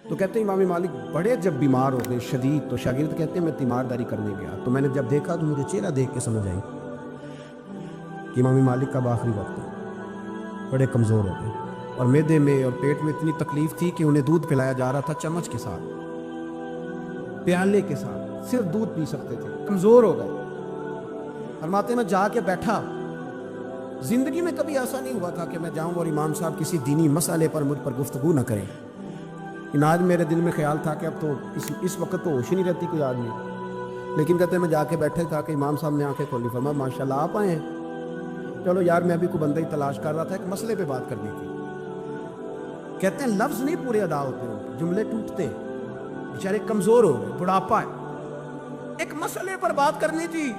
تو کہتے ہیں امام مالک بڑے جب بیمار ہو گئے شدید، تو شاگرد کہتے ہیں میں تیمارداری کرنے گیا، تو میں نے جب دیکھا تو مجھے چہرہ دیکھ کے سمجھ آئی کہ امام مالک کا آخری وقت ہے، بڑے کمزور ہو گئے، اور معدے میں اور پیٹ میں اتنی تکلیف تھی کہ انہیں دودھ پلایا جا رہا تھا چمچ کے ساتھ، پیالے کے ساتھ، صرف دودھ پی سکتے تھے، کمزور ہو گئے۔ فرماتے میں جا کے بیٹھا، زندگی میں کبھی ایسا نہیں ہوا تھا کہ میں جاؤں اور امام صاحب کسی دینی مسئلے پر مجھ پر گفتگو نہ کریں، کہ آج میرے دل میں خیال تھا کہ اب تو اس وقت تو ہوش ہی نہیں رہتی کوئی آدمی، لیکن کہتے ہیں میں جا کے بیٹھے تھا کہ امام صاحب نے آنکھیں کھولی، فرمایا ماشاءاللہ آپ آئے ہیں، چلو یار میں بھی کوئی بندہ ہی تلاش کر رہا تھا، ایک مسئلے پہ بات کرنی تھی۔ کہتے ہیں لفظ نہیں پورے ادا ہوتے ہیں، جملے ٹوٹتے، بیچارے کمزور ہو گئے، بڑھاپا ہے، ایک مسئلے پر بات کرنی تھی،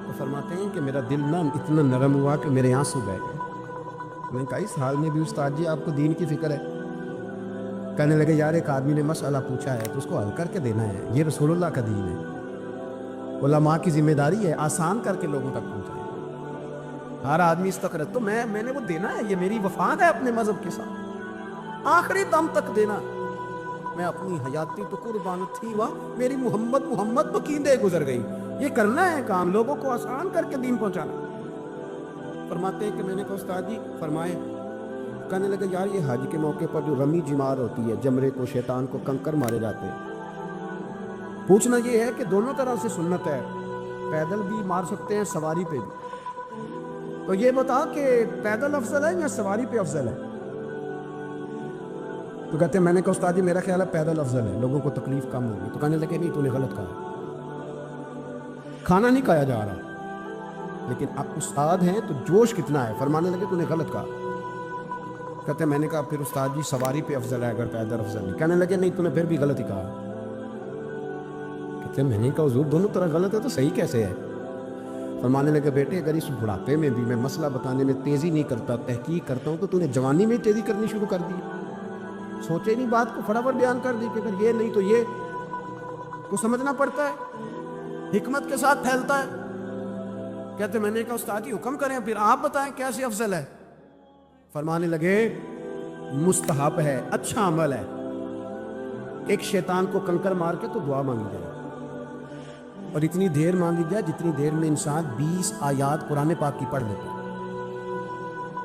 تو فرماتے ہیں کہ میرا دل نہ اتنا نرم ہوا کہ میرے آنسو بہہ گئے۔ میں نے کہا اس حال میں بھی استاد جی آپ کو دین کی فکر ہے؟ کہنے لگے یار ایک آدمی نے مسئلہ پوچھا ہے تو اس کو حل کر کے دینا ہے، یہ رسول اللہ کا دین ہے، علماء کی ذمہ داری ہے آسان کر کے لوگوں تک پہنچائیں، ہر آدمی اس تک تو میں نے وہ دینا ہے، یہ میری وفات ہے اپنے مذہب کے ساتھ، آخری دم تک دینا، میں اپنی حیاتی تو قربان تھی وہاں میری محمد بکیندے گزر گئی، یہ کرنا ہے کام، لوگوں کو آسان کر کے دین پہنچانا۔ فرماتے ہیں کہ میں نے کہا استاد جی فرمائے، کہنے لگے یار یہ حج کے موقع پر جو رمی جمار ہوتی ہے، جمرے کو شیطان کو کنکر مارے جاتے ہیں، پوچھنا یہ ہے کہ دونوں طرح سے سنت ہے، پیدل بھی مار سکتے ہیں سواری پہ بھی، تو یہ بتا کہ پیدل افضل ہے یا سواری پہ افضل ہے؟ تو کہتے ہیں میں نے کہا استاد جی میرا خیال ہے پیدل افضل ہے، لوگوں کو تکلیف کم ہوگی، تو کہنے لگے نہیں تو نے غلط کہا، کھانا نہیں کھایا جا رہا، لیکن آپ استاد ہیں تو جوش کتنا ہے، فرمانے لگے تو نے غلط کہا۔ کہتے ہیں میں نے کہا پھر استاد جی سواری پہ افضل ہے اگر پیدل افضل نہیں، کہنے لگے نہیں تو نے پھر بھی غلط ہی کہا۔ کہتے ہیں میں نے کہا حضور دونوں طرح غلط ہے تو صحیح کیسے ہے؟ فرمانے لگے بیٹے اگر اس بڑھاپے میں بھی میں مسئلہ بتانے میں تیزی نہیں کرتا، تحقیق کرتا ہوں، تو تو نے جوانی میں تیزی کرنی شروع کر دی، سوچے نہیں بات کو فٹافٹ بیان کر دی کہ اگر یہ نہیں تو یہ کو سمجھنا پڑتا ہے، حکمت کے ساتھ پھیلتا ہے۔ کہتے میں نے کہا استاد جی حکم کریں پھر آپ بتائیں کیسے افضل ہے؟ فرمانے لگے مستحب ہے، اچھا عمل ہے، ایک شیطان کو کنکر مار کے تو دعا مانگی جائے، اور اتنی دیر مانگی جائے جتنی دیر میں انسان 20 آیات قرآن پاک کی پڑھ لیتا ہے،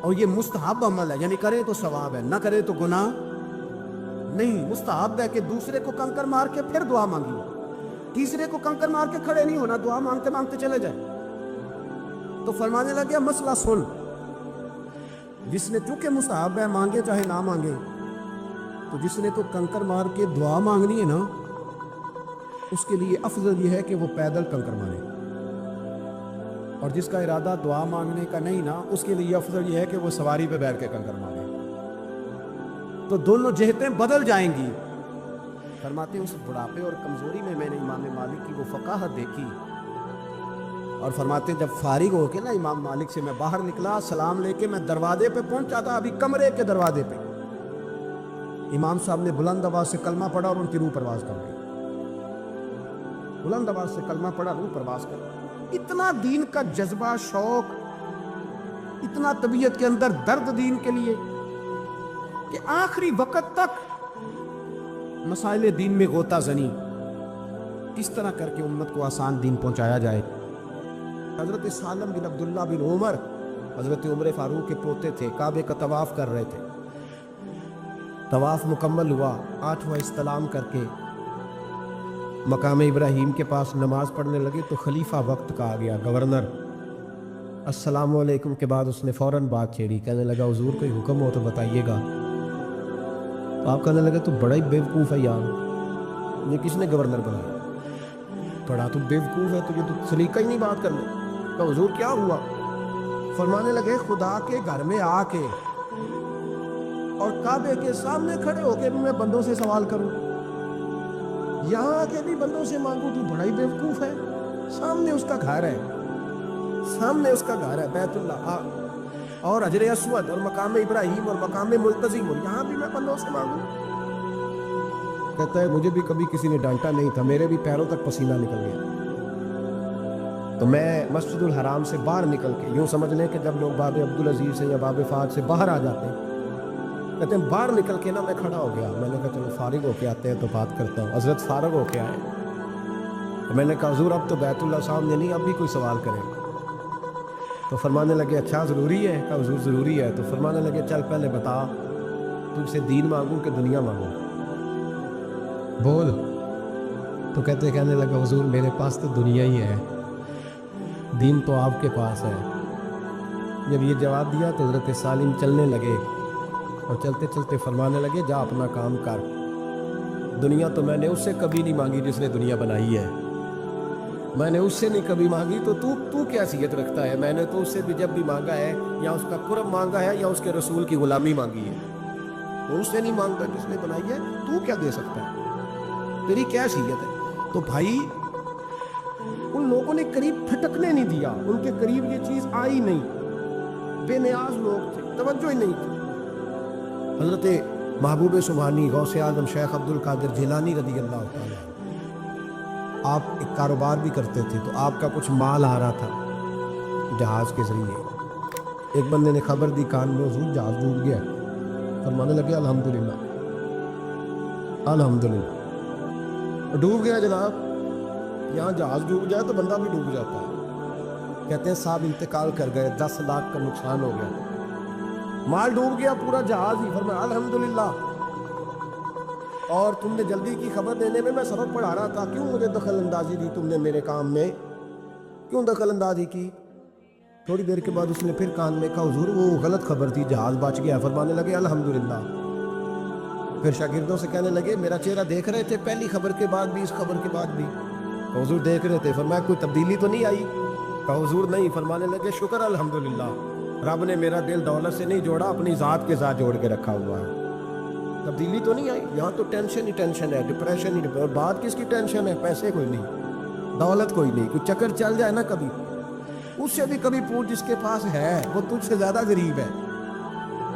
اور یہ مستحب عمل ہے، یعنی کرے تو ثواب ہے، نہ کرے تو گناہ نہیں، مستحب ہے کہ دوسرے کو کنکر مار کے پھر دعا مانگی، تیسرے کو کنکر مار کے کھڑے نہیں ہونا، دعا مانگتے مانگتے چلے جائے۔ تو فرمانے لگے مسئلہ سن، جس نے چونکہ مستحب ہے مانگے چاہے نہ مانگے، تو جس نے تو کنکر مار کے دعا مانگنی ہے نا، اس کے لیے افضل یہ ہے کہ وہ پیدل کنکر مارے، اور جس کا ارادہ دعا مانگنے کا نہیں نا، اس کے لیے افضل یہ ہے کہ وہ سواری پہ بیٹھ کے کنکر مارے، تو دونوں جہتیں بدل جائیں گی۔ فرماتے ہیں اس بڑھاپے اور کمزوری میں میں نے امام مالک کی وہ فقاہت دیکھی، اور فرماتے ہیں جب فارغ ہو کے نا امام مالک سے میں باہر نکلا، سلام لے کے میں دروازے پہ پہنچا تھا، ابھی کمرے کے دروازے پہ امام صاحب نے بلند آواز سے کلمہ پڑھا اور ان کی روح پرواز کر گئی، بلند آواز سے کلمہ پڑھا، روح پرواز کر گئی، اتنا دین کا جذبہ، شوق، اتنا طبیعت کے اندر درد دین کے لیے کہ آخری وقت تک مسائل دین میں غوطہ زنی، کس طرح کر کے امت کو آسان دین پہنچایا جائے۔ حضرت سالم بن عبداللہ بن عمر حضرت عمر فاروق کے پوتے تھے، کعبے کا طواف کر رہے تھے، طواف مکمل ہوا، 8واں استلام کر کے مقام ابراہیم کے پاس نماز پڑھنے لگے تو خلیفہ وقت کا آ گیا، گورنر، السلام علیکم کے بعد اس نے فوراً بات چھیڑی، کہنے لگا حضور کوئی حکم ہو تو بتائیے گا۔ تو آپ کہنے لگے تو بڑا ہی بیوقوف ہے یار، یہ کس نے گورنر بنایا؟ بڑا تو بیوقوف ہے، تو یہ تو سلیقہ ہی نہیں بات کرنے کا۔ حضور کیا ہوا؟ فرمانے لگے خدا کے گھر میں آ کے اور کعبے کے سامنے کھڑے ہو کے بھی میں بندوں سے سوال کروں، یہاں آ کے بھی بندوں سے مانگوں، تو بڑا ہی بیوقوف ہے، سامنے اس کا گھر ہے، سامنے اس کا گھر ہے بیت اللہ اور حجر اسود اور مقام ابراہیم اور مقام ملتزم، اور یہاں بھی میں بندوں سے مانگوں؟ کہتا ہے مجھے بھی کبھی کسی نے ڈانٹا نہیں تھا، میرے بھی پیروں تک پسینہ نکل گیا، تو میں مسجد الحرام سے باہر نکل کے، یوں سمجھ لیں کہ جب لوگ باب عبدالعزیز سے یا باب فہد سے باہر آ جاتے ہیں کہتے ہیں باہر نکل کے نا میں کھڑا ہو گیا. میں نے کہا چلو فارغ ہو کے آتے ہیں تو بات کرتا ہوں. حضرت فارغ ہو کے آئے. میں نے کہا حضور اب تو بیت اللہ سامنے نہیں, اب بھی کوئی سوال کرے. تو فرمانے لگے اچھا ضروری ہے؟ کہا حضور ضروری ہے. تو فرمانے لگے چل پہلے بتا تجھ سے دین مانگوں کہ دنیا مانگوں, بول. تو کہنے لگا حضور میرے پاس تو دنیا ہی ہے, دین تو آپ کے پاس ہے. جب یہ جواب دیا تو حضرت سالم چلنے لگے اور چلتے چلتے فرمانے لگے جا اپنا کام کر, دنیا تو میں نے اس سے کبھی نہیں مانگی جس نے دنیا بنائی ہے, میں نے اس سے نہیں کبھی مانگی, تو کیا حیثیت رکھتا ہے؟ میں نے تو اس سے بھی جب بھی مانگا ہے یا اس کا قرب مانگا ہے یا اس کے رسول کی غلامی مانگی ہے, تو اس سے نہیں مانگتا جس نے بنائی ہے. تو کیا دے سکتا ہے؟ تیری کیا حیثیت ہے؟ تو بھائی ان لوگوں نے قریب پھٹکنے نہیں دیا, ان کے قریب یہ چیز آئی نہیں, بے نیاز لوگ تھے, توجہ ہی نہیں تھی. حضرت محبوب سبحانی غوث اعظم شیخ عبد القادر جیلانی رضی اللہ تعالیٰ, آپ ایک کاروبار بھی کرتے تھے, تو آپ کا کچھ مال آ رہا تھا جہاز کے ذریعے. ایک بندے نے خبر دی کان میں حضور جہاز ڈوب گیا. فرمانے لگے الحمدللہ الحمدللہ. ڈوب گیا جناب, یہاں جہاز ڈوب جائے تو بندہ بھی ڈوب جاتا ہے. کہتے ہیں صاحب انتقال کر گئے, 10 لاکھ کا نقصان ہو گیا, مال ڈوب گیا پورا جہاز ہی. فرمایا الحمدللہ, اور تم نے جلدی کی خبر دینے میں سبق پڑھا رہا تھا, کیوں مجھے دخل اندازی دی تم نے میرے کام میں, کیوں دخل اندازی کی؟ تھوڑی دیر کے بعد اس نے پھر کان میں کہا حضور وہ غلط خبر تھی, جہاز بچ گیا. فرمانے لگے الحمدللہ. پھر شاگردوں سے کہنے لگے میرا چہرہ دیکھ رہے تھے پہلی خبر کے بعد بھی, اس خبر کے بعد بھی؟ کہ حضور دیکھ رہے تھے. فرمایا کوئی تبدیلی تو نہیں آئی؟ کہ حضور نہیں. فرمانے لگے شکر الحمدللہ, رب نے میرا دل دولت سے نہیں جوڑا, اپنی ذات کے ساتھ جوڑ کے رکھا ہوا ہے, تبدیلی تو نہیں آئی. یہاں تو ٹینشن ہی ٹینشن ہے, ڈپریشن ہی ڈپریشن. اور بات کس کی ٹینشن ہے؟ پیسے کوئی نہیں, دولت کوئی نہیں, کوئی چکر چل جائے نا کبھی, اس سے بھی کبھی پوچھ جس کے پاس ہے وہ تجھ سے زیادہ غریب ہے,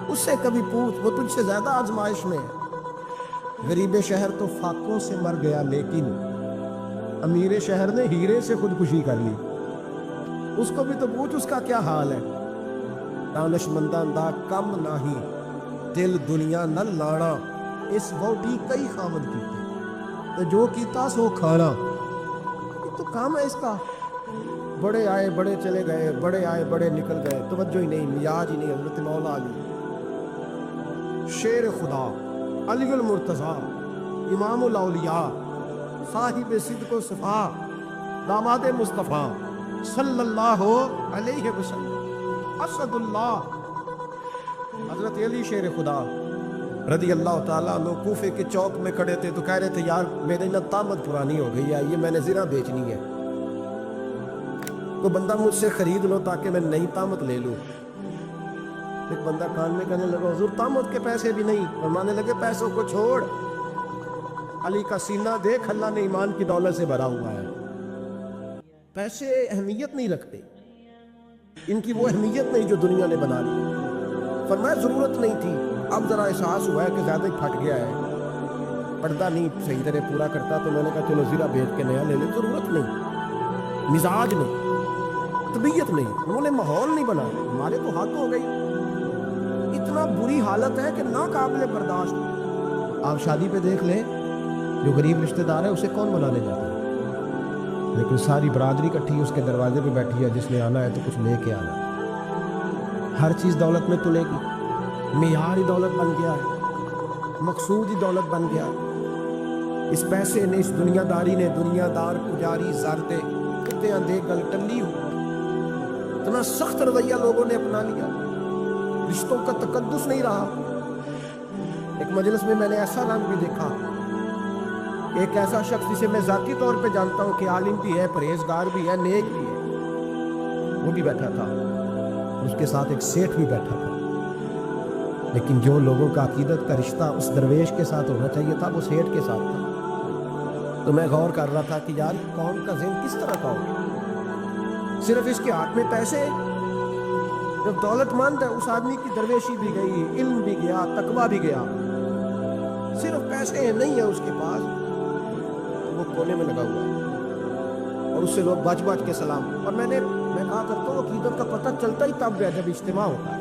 اس سے کبھی پوچھ وہ تجھ سے زیادہ آزمائش میں ہے. غریب شہر تو فاقوں سے مر گیا, لیکن امیر شہر نے ہیرے سے خودکشی کر لی, اس کو بھی تو پوچھ اس کا کیا حال ہے. دانش منداں دا کم نہیں, دل دنیا نہ لانا, اس ووٹی کئی خامد کیتے, تو جو کیتا سو کھانا. یہ تو کام ہے اس کا. بڑے آئے بڑے چلے گئے, بڑے آئے بڑے نکل گئے, توجہ ہی نہیں, مزاج ہی نہیں. حضرت مولا علی شیر خدا, علی المرتضیٰ, امام الاولیاء, صاحب صدق و صفا, داماد مصطفیٰ صلی اللہ علیہ وسلم, اسد اللہ, حضرت علی شیر خدا رضی اللہ تعالیٰ عنہ کوفے کے چوک میں کھڑے تھے, تو کہہ رہے تھے یار میری نا طامت پرانی ہو گئی ہے, یہ میں نے زرہ بیچنی ہے, تو بندہ مجھ سے خرید لو تاکہ میں نئی طامت لے لوں. ایک بندہ کان میں کہنے لگا حضور طامت کے پیسے بھی نہیں. فرمانے لگے پیسوں کو چھوڑ, علی کا سینہ دیکھ, اللہ نے ایمان کی دولت سے بھرا ہوا ہے. پیسے اہمیت نہیں رکھتے, ان کی وہ اہمیت نہیں جو دنیا نے بنا لی. فرمایا ضرورت نہیں تھی, اب ذرا احساس ہوا ہے کہ زیادہ ہی پھٹ گیا ہے, پردہ نہیں صحیح طرح پورا کرتا, تو میں نے کہا چلو زیرہ بیچ کے نیا لے لیں. ضرورت نہیں, مزاج نہیں, طبیعت نہیں, انہوں نے ماحول نہیں بنایا, ہمارے تو حد ہو گئی. اتنا بری حالت ہے کہ ناقابل برداشت. آپ شادی پہ دیکھ لیں, جو غریب رشتہ دار ہے اسے کون بنانے جاتا ہے, لیکن ساری برادری کٹھی اس کے دروازے پہ بیٹھی ہے, جس نے آنا ہے تو کچھ لے کے آنا. ہر چیز دولت میں تلے گی, معیار ہی دولت بن گیا ہے, مقصود ہی دولت بن گیا ہے. اس پیسے نے, اس دنیا داری نے, دنیا دار پجاری زردے کتیاں دے گل ٹلی ہو, اتنا سخت رویہ لوگوں نے اپنا لیا, رشتوں کا تقدس نہیں رہا. ایک مجلس میں نے ایسا رنگ بھی دیکھا, ایک ایسا شخص جسے میں ذاتی طور پہ جانتا ہوں کہ عالم بھی ہے, پرہیزگار بھی ہے, نیک بھی ہے, وہ بھی بیٹھا تھا, اس کے ساتھ ایک سیٹھ بھی بیٹھا تھا. لیکن جو لوگوں کا عقیدت کا رشتہ اس درویش کے ساتھ ہونا چاہیے تھا, وہ سیٹھ کے ساتھ تھا. تو میں غور کر رہا تھا کہ یار قوم کا ذہن کس طرح کا ہوگا. صرف اس کے ہاتھ میں پیسے, جب دولت مند ہے اس آدمی کی درویشی بھی گئی, علم بھی گیا, تقویٰ بھی گیا. صرف پیسے نہیں ہے اس کے پاس, تو وہ کونے میں لگا ہوا ہے, اور اس سے لوگ بچ بچ کے سلام. اور میں کہا کرتا ہوں عقیدت کا پتہ چلتا ہی تب ہے جب اجتماع ہوتا ہے.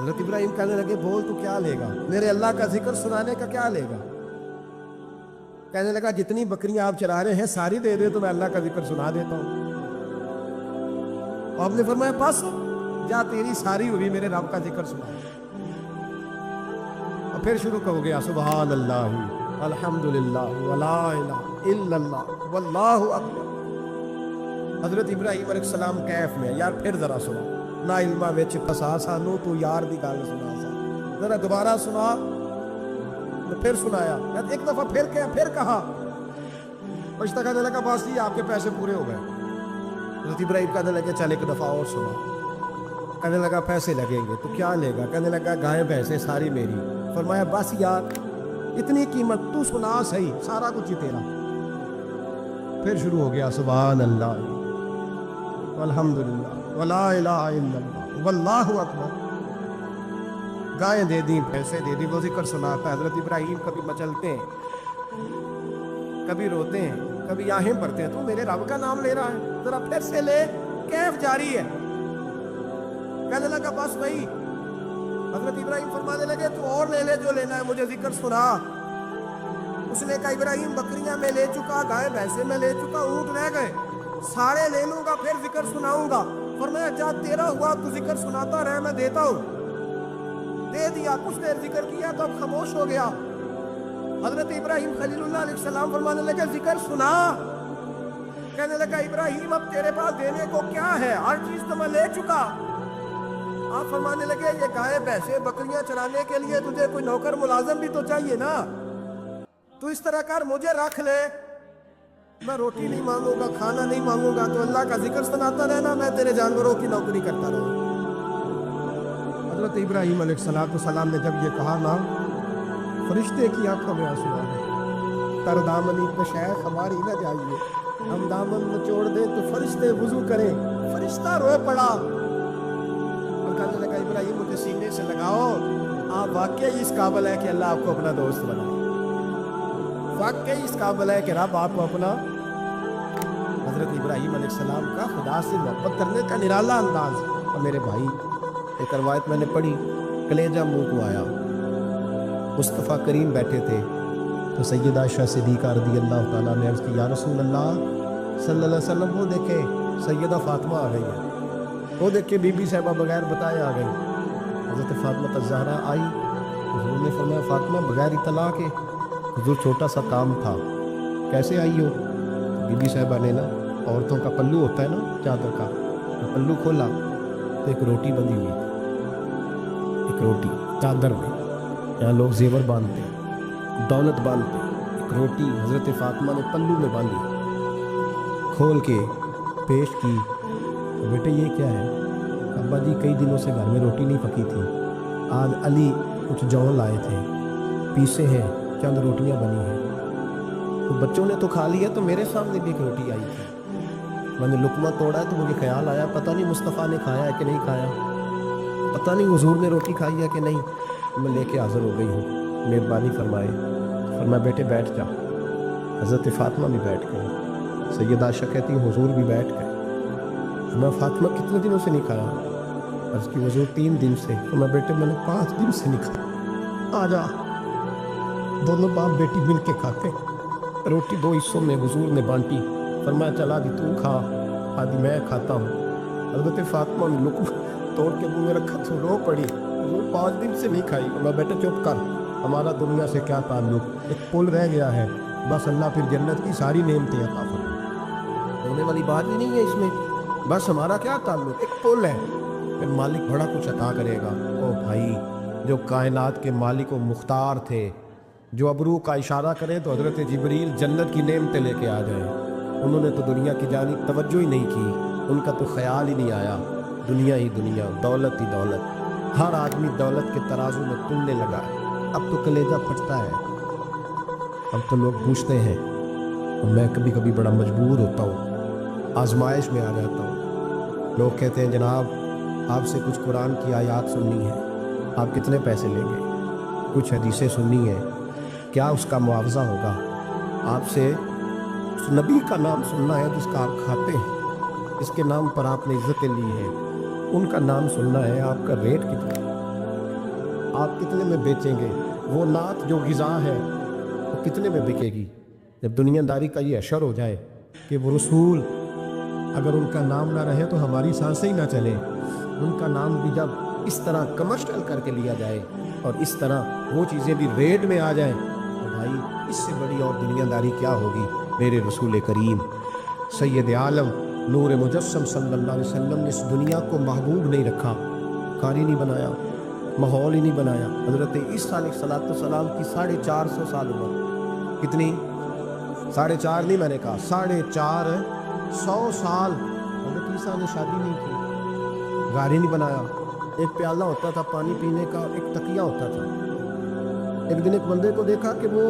حضرت ابراہیم کہنے لگے بول تو کیا لے گا، میرے اللہ کا ذکر سنانے کا کیا لے گا؟ کہنے لگا جتنی بکریاں آپ چلا رہے ہیں ساری دے دے تو میں اللہ کا ذکر سنا دیتا ہوں۔ آپ نے فرمایا بس جا تیری ساری ہوئی میرے رب کا ذکر سنا۔ اور پھر شروع ہو گیا سبحان اللہ الحمدللہ ولا الہ الا اللہ واللہ اکبر۔ حضرت ابراہیم علیہ السلام کیف میں یار پھر ذرا سنا، نا علمہ وچ پھسا سانو تو یار دی گل سنا سا، ذرا دوبارہ سنا۔ پھر سنایا، ایک دفعہ پھر کہا، پشتا کہنے لگا بس جی آپ کے پیسے پورے ہو گئے۔ حضرت ابراہیم کہنے لگے چل ایک دفعہ اور سنا۔ کہنے لگا پیسے لگیں گے تو کیا لے گا؟ کہنے لگا گائے بھینسیں ساری میری۔ فرمایا بس یار اتنی قیمت تو سنا صحیح، سارا کچھ ہی تیرا۔ پھر شروع ہو گیا سبحان اللہ والحمدللہ ولا الہ الا اللہ واللہ اکبر۔ گائیں دے دیں، پیسے دے دیں، وہ ذکر سناتا ہے۔ حضرت ابراہیم کبھی مچلتے ہیں، کبھی روتے ہیں، کبھی آہیں بھرتے ہیں، تو میرے رب کا نام لے رہا ہے، ذرا پھر سے لے، کیف جاری ہے۔ کہنے لگا بس بھائی۔ حضرت ابراہیم فرمانے لگے تو اور لے لے جو لینا ہے، مجھے ذکر سنا۔ اس نے کہا ابراہیم بکریاں میں لے چکا، گائے بھینسیں میں لے چکا، اونٹ رہ گئے، سارے لے لوں گا پھر ذکر سناؤں گا۔ فرمایا جا تیرا ہوا تو ذکر سناتا رہے، میں دیتا ہوں۔ دے دیا، کچھ دیر ذکر کیا تو اب خاموش ہو گیا۔ حضرت ابراہیم خلیل اللہ علیہ السلام فرمانے لگے ذکر سنا۔ کہنے لگا ابراہیم اب تیرے پاس دینے کو کیا ہے، ہر چیز تو میں لے چکا۔ آپ فرمانے لگے یہ گائے بھینسیں بکریاں چرانے کے لیے تجھے کوئی نوکر ملازم بھی تو چاہیے نا، تو اس طرح کر مجھے رکھ لے، میں روٹی نہیں مانگوں گا، کھانا نہیں مانگوں گا، تو اللہ کا ذکر سناتا رہنا، میں تیرے جانوروں کی نوکری کرتا رہوں۔ حضرت ابراہیم علیہ السلام نے جب یہ کہا نا، فرشتے کی آنکھوں میں آنسو آ گئے۔ تر دامنی پہ شیخ ہماری نہ جائیے، ہم دامن نچوڑ دیں تو فرشتے وضو کریں۔ فرشتہ روئے پڑا اور کہنے لگا ابراہیم مجھے سینے سے لگاؤ، آپ واقعی اس قابل ہے کہ اللہ آپ کو اپنا دوست بنائے، واقعی اس قابل ہے کہ رب آپ کو اپنا۔ حضرت ابراہیم علیہ السلام کا خدا سے محبت کرنے کا نرالا انداز۔ اور میرے بھائی ایک روایت میں نے پڑھی، کلیجہ منہ کو آیا۔ مصطفیٰ کریم بیٹھے تھے تو سیدہ عائشہ صدیقہ رضی اللہ تعالیٰ نے عرض کی یا رسول اللہ صلی اللہ علیہ وسلم وہ دیکھے سیدہ فاطمہ آ گئی ہے، وہ دیکھ کے بی بی صاحبہ بغیر بتائے آ گئی۔ حضرت فاطمہ الزہرا آئی، حضور نے فرمایا فاطمہ بغیر اطلاع کے، حضور چھوٹا سا کام تھا، کیسے آئی ہو؟ بی بی صاحبہ نے نا عورتوں کا پلو ہوتا ہے نا چادر کا، پلو کھولا تو ایک روٹی بندھی ہوئی تھی، ایک روٹی چادر میں، یہاں لوگ زیور باندھتے ہیں، دولت باندھتے ہیں، ایک روٹی حضرت فاطمہ نے پلو میں باندھی، کھول کے پیش کی۔ بیٹے یہ کیا ہے؟ ابا جی کئی دنوں سے گھر میں روٹی نہیں پکی تھی، آج علی کچھ جو لائے تھے، پیسے ہیں، چند روٹیاں بنی ہیں، تو بچوں نے تو کھا لیا، تو میرے سامنے بھی ایک روٹی آئی تھی، میں نے لقمہ توڑا ہے تو مجھے خیال آیا پتہ نہیں مصطفیٰ نے کھایا ہے کہ نہیں کھایا، پتہ نہیں حضور نے روٹی کھائی ہے کہ نہیں، میں لے کے حاضر ہو گئی ہوں، مہربانی فرمائے۔ فرمایا بیٹے بیٹھ جا۔ حضرت فاطمہ بھی بیٹھ گئی، سیدہ عائشہ کہتی ہیں حضور بھی بیٹھ گئے۔ میں فاطمہ کتنے دنوں سے نہیں کھایا؟ عرض کی حضور 3 دن سے۔ میں بیٹے میں نے 5 دن سے نہیں کھایا، آ جا، دونوں باپ بیٹی مل کے کھاتے۔ روٹی 2 حصوں میں حضور نے بانٹی، فرمایا چلا دی تو کھا، آدھی میں کھاتا ہوں۔ حضرت فاطمہ نے لقمہ توڑ کے منہ میں رکھا تو رو پڑی، حضور 5 دن سے نہیں کھائی۔ میں بیٹے چپ کر، ہمارا دنیا سے کیا تعلق، ایک پل رہ گیا ہے، بس اللہ پھر جنت کی ساری نعمتیں عطا فرمائے، ہونے والی بات ہی نہیں ہے اس میں، بس ہمارا کیا تعلق، ایک پل ہے، پھر مالک بڑا کچھ عطا کرے گا۔ او بھائی، جو کائنات کے مالک و مختار تھے، جو ابرو کا اشارہ کرے تو حضرت جبریل جنت کی نعمتیں لے کے آ جائیں، انہوں نے تو دنیا کی جانب توجہ ہی نہیں کی، ان کا تو خیال ہی نہیں آیا، دنیا ہی دنیا، دولت ہی دولت، ہر آدمی دولت کے ترازو میں تلنے لگا ہے۔ اب تو کلیجہ پھٹتا ہے، اب تو لوگ پوچھتے ہیں، اور میں کبھی کبھی بڑا مجبور ہوتا ہوں، آزمائش میں آ جاتا ہوں۔ لوگ کہتے ہیں جناب آپ سے کچھ قرآن کی آیات سننی ہے، آپ کتنے پیسے لیں گے؟ کچھ حدیثیں سننی ہے، کیا اس کا معاوضہ ہوگا؟ آپ سے اس نبی کا نام سننا ہے جس کا آپ کھاتے ہیں، جس کے نام پر آپ نے عزتیں لی ہیں، ان کا نام سننا ہے، آپ کا ریٹ کتنا ہے؟ آپ کتنے میں بیچیں گے؟ وہ نعت جو غذا ہے وہ کتنے میں بکے گی؟ جب دنیا داری کا یہ اشر ہو جائے کہ وہ رسول اگر ان کا نام نہ رہے تو ہماری سانسیں ہی نہ چلیں، ان کا نام بھی جب اس طرح کمرشل کر کے لیا جائے اور اس طرح وہ چیزیں بھی ریٹ میں آ جائیں تو بھائی اس سے بڑی اور دنیا داری کیا ہوگی؟ میرے رسول کریم سید عالم نور مجسم صلی اللہ علیہ وسلم نے اس دنیا کو محبوب نہیں رکھا، قاری نہیں بنایا، ماحول ہی نہیں بنایا۔ حضرت عیسیٰ علیہ الصلوۃ والسلام کی 450 سال عمر، کتنی؟ 4.5 نہیں، میں نے کہا 450 سال حضرت عیسیٰ نے شادی نہیں کی، گھر ہی نہیں بنایا، ایک پیالہ ہوتا تھا پانی پینے کا، ایک تکیہ ہوتا تھا۔ ایک دن ایک بندے کو دیکھا کہ وہ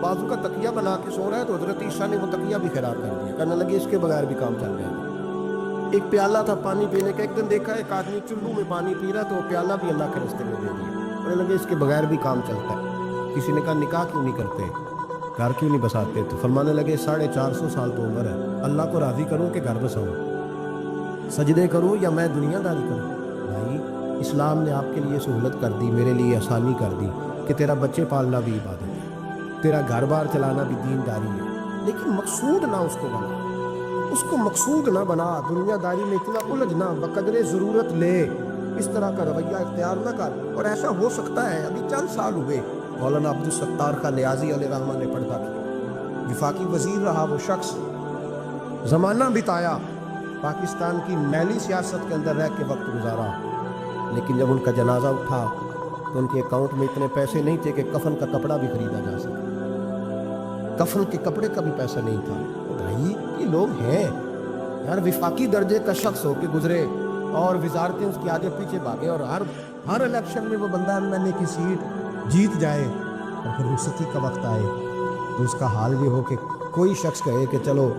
بازو کا تکیہ بنا کے سو رہا ہے تو حضرت عیسیٰ نے وہ تکیہ بھی خراب کر دیا، کہنے لگے اس کے بغیر بھی کام چل جائے گا۔ ایک پیالہ تھا پانی پینے کا، ایک دن دیکھا ایک آدمی چلو میں پانی پی رہا تو وہ پیالہ بھی اللہ کے راستے میں دے دیا، کہنے لگے اس کے بغیر بھی کام چلتا ہے۔ کسی نے کہا نکاح کیوں نہیں کرتے، گھر کیوں نہیں بساتے؟ تو فرمانے لگے 450 سال تو عمر ہے، اللہ کو راضی کروں کہ گھر بساؤں، سجدے کروں یا میں دنیا داری کروں؟ بھائی اسلام نے آپ کے لیے سہولت کر دی، میرے لیے آسانی کر دی کہ تیرا بچے پالنا بھی عبادت ہے، تیرا گھر بار چلانا بھی دینداری ہے، لیکن مقصود نہ اس کو بنا، اس کو مقصود نہ بنا، دنیا داری میں اتنا الجھنا، بقدر ضرورت لے، اس طرح کا رویہ اختیار نہ کر۔ اور ایسا ہو سکتا ہے ابھی چند سال ہوئے مولانا عبدالستار کا نیازی علیہ رحمہ نے پردہ کیا، وفاقی وزیر رہا وہ شخص، زمانہ بتایا، پاکستان کی میلی سیاست کے اندر رہ کے وقت گزارا، لیکن جب ان کا جنازہ اٹھا تو ان کے اکاؤنٹ میں اتنے پیسے نہیں تھے کہ کفن کا کپڑا بھی خریدا جا سکے، کفن کے کپڑے کا بھی پیسہ نہیں تھا۔ تو بھائی یہ لوگ ہیں یار، وفاقی درجے کا شخص ہو کے گزرے اور وزارتیں اس کے آگے پیچھے بھاگے اور ہر الیکشن میں وہ بندہ ایم کی سیٹ جیت جائے اور پھر رخصتی کا وقت آئے تو اس کا حال یہ ہو کہ کوئی شخص کہے کہ چلو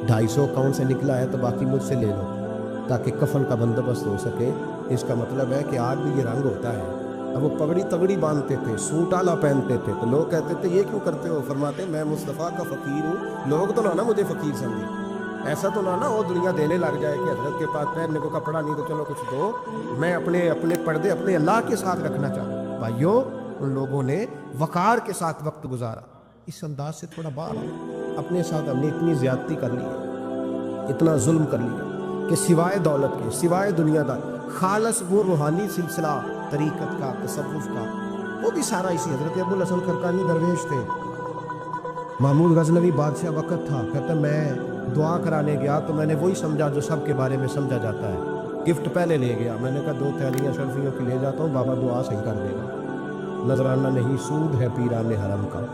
250 اکاؤنٹ سے نکلا ہے تو باقی مجھ سے لے لو تاکہ کفن کا بندوبست ہو سکے۔ اس کا مطلب ہے کہ آج بھی یہ رنگ ہوتا ہے۔ اب وہ پگڑی تگڑی باندھتے تھے، سوٹ آلا پہنتے تھے تو لوگ کہتے تھے یہ کیوں کرتے ہو؟ فرماتے میں مصطفیٰ کا فقیر ہوں، لوگ تو نہ مجھے فقیر سمجھے، ایسا تو نہ وہ دنیا دینے لگ جائے کہ حضرت کے پاس پہننے کو کپڑا نہیں تو چلو کچھ دو، میں اپنے پردے اپنے اللہ کے ساتھ رکھنا چاہوں۔ بھائیو ان لوگوں نے وقار کے ساتھ وقت گزارا، اس انداز سے تھوڑا باہر آؤ۔ اپنے ساتھ ہم نے اتنی زیادتی کر لی ہے، اتنا ظلم کر لیا کہ سوائے دولت کے، سوائے دنیا دار، خالص وہ روحانی سلسلہ طریقت کا، تصوف کا، وہ بھی سارا اسی حضرت ابوالحسن خرقانی درویش تھے۔ محمود غزنوی بادشاہ وقت تھا، کہتا میں دعا کرانے گیا تو میں نے وہی سمجھا جو سب کے بارے میں سمجھا جاتا ہے، گفٹ پہلے لے گیا، میں نے کہا 2 تھیلیاں شرفیوں کی لے جاتا ہوں، بابا دعا صحیح کر دے گا، نذرانہ نہیں سود ہے پیران حرم کا۔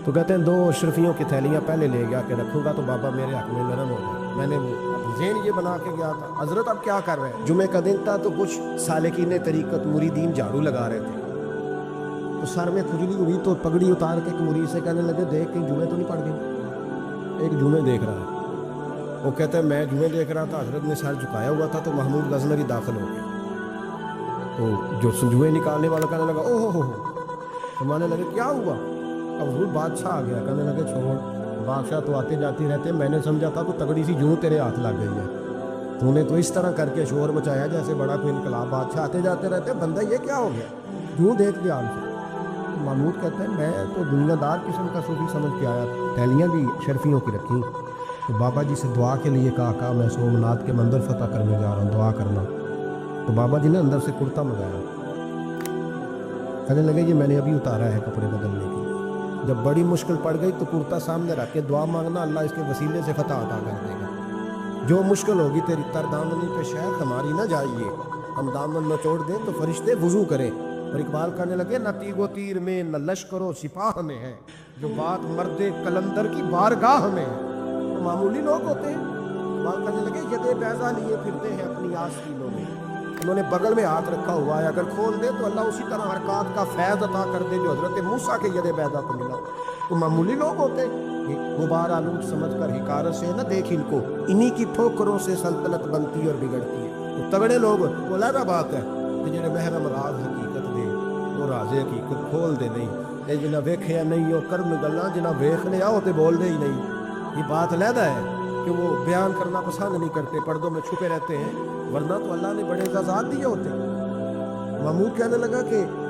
تو کہتے ہیں 2 اشرفیوں کی تھیلیاں پہلے لے گیا کہ رکھوں گا تو بابا میرے حق میں نرم ہو گیا۔ میں نے ذہن یہ بنا کے گیا تھا حضرت اب کیا کر رہے ہیں؟ جمعہ کا دن تھا تو کچھ سالکین طریقت مریدین جھاڑو لگا رہے تھے، تو سر میں کھجلی ہوئی تو پگڑی اتار کے ایک مرید سے کہنے لگے دیکھ کہیں جمعہ تو نہیں پڑ گئی؟ ایک جمعہ دیکھ رہا ہے، وہ کہتا ہے میں جمعہ دیکھ رہا تھا، حضرت نے سر جھکایا ہوا تھا تو محمود غزنوی داخل ہو گیا، تو جو جمعہ نکالنے والا کہنے لگا او ہو، فرمانے لگے کیا ہوا؟ اب حضور بادشاہ آ گیا، کہنے لگے چھوڑ، بادشاہ تو آتے جاتے رہتے، میں نے سمجھا تھا تو تگڑی سی جوں تیرے ہاتھ لگ گئی ہے، تو نے تو اس طرح کر کے شور مچایا جیسے بڑا کوئی انقلاب، بادشاہ آتے جاتے رہتے، بندہ یہ کیا ہو گیا؟ جوں دیکھ دیا ہم سے۔ محمود کہتے ہیں میں تو دنیا دار قسم کا صوفی سمجھ کے آیا، تھیلیاں بھی شرفیوں کی رکھی، تو بابا جی سے دعا کے لیے کہا میں سومناتھ کے مندر فتح کرنے جا رہا ہوں، دعا کرنا، تو بابا جی نے اندر سے کرتا منگایا، کہنے لگے یہ میں نے ابھی اتارا ہے کپڑے بدلنے کے، جب بڑی مشکل پڑ گئی تو کرتا سامنے رکھ کے دعا مانگنا، اللہ اس کے وسیلے سے فتح عطا کر دے گا، جو مشکل ہوگی تیری تردامنی پہ شیخ ہماری نہ جائیے، ہم دامن نہ چھوڑ دیں تو فرشتے وضو کریں۔ اور اقبال کہنے لگے نہ تیگ و تیر میں نہ لشکر و سپاہ میں ہے، جو بات مرد کلندر کی بارگاہ میں ہے، تو معمولی لوگ ہوتے ہیں۔ اقبال کہنے لگے یدے بیضا لیے پھرتے ہیں اپنی آستینوں میں، انہوں نے بغل میں ہاتھ رکھا ہوا ہے، اگر کھول دے تو اللہ اسی طرح حرکات کا فیض عطا کر دے جو حضرت موسیٰ کے ید بیضا کو ملا، تو معمولی لوگ ہوتے ہیں۔ غبار آلود سمجھ کر حکارت سے نہ دیکھ ان کو، انہی کی ٹھوکروں سے سلطنت بنتی اور بگڑتی ہے۔ تو تگڑے لوگ وہ علیحدہ بات ہے کہ جنہیں محرم راز حقیقت دے وہ راز حقیقت کھول دے نہیں، اے جنہیں ویکھیا نہیں وہ کرم گلاں، جنہیں ویکھ لیا وہ تے بول دے ہی نہیں۔ یہ بات علیحدہ ہے کہ وہ بیان کرنا پسند نہیں کرتے، پردوں میں چھپے رہتے ہیں، ورنہ تو اللہ نے بڑے اعزازات دیے ہوتے ہیں۔ محمود کہنے لگا کہ